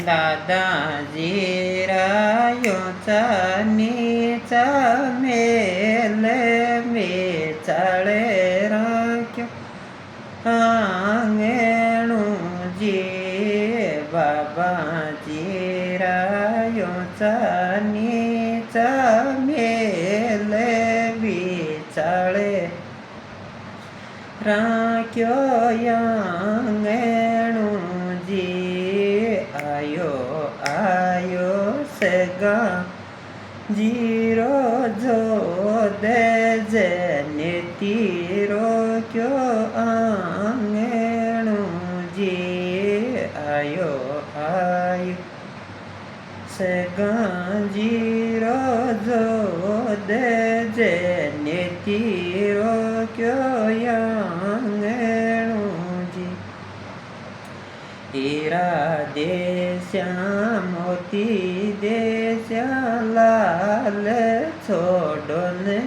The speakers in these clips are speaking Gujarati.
દાદાજી રાયો ચાનીચા મેલે મેચાળે રાખ્યો આંગણું જી બાબાજી રાયો ચાનીચા મેલે વિચાળે રાખ્યો આંગણું જી આયો સગા જીરો જો દેજે તીરો ક્યો આંગણું જી આયો સગા જીરો જો દેજે તીરો ક્યો આંગણું જી હીરા દેશ્યા મોતી દેશ્યા લાલ છોડો ને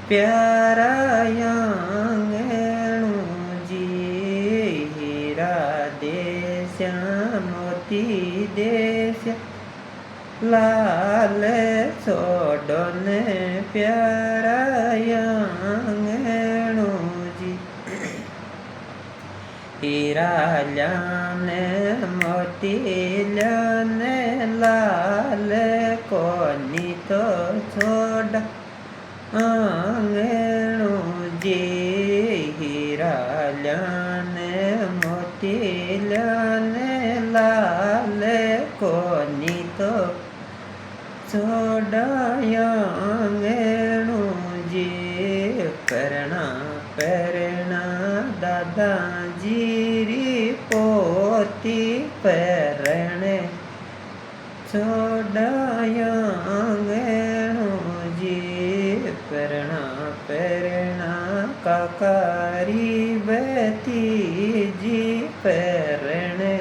પ્યારા આંગણું જી હીરા દેશ્યા મોતી દેશ્યા લાલ છોડો ને પ્યારા આંગણું જી હીરા લ્યાને મોતી લ્યાને લાલ કોની તો છોડ આંગણું જી હીરા લ્યાને મોતી લ્યાને લાલ કોની તો છોડ આંગણું જી પરણા દાદાજી પોતી પરણે છોડાયા આંગણું જી પરણા કાકારી બતીજી પરણે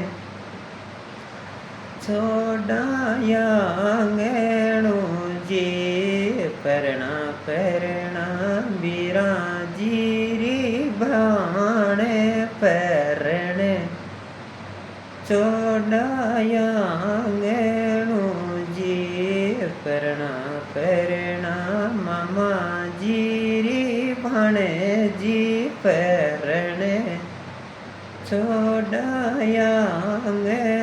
છોડાયા આંગણું જી પરણા બિરાજી ભાણે પરણે છોડાયા આંગણું જી પરણા મામાજી ભાણેજી પરણે છોડાયા આંગણું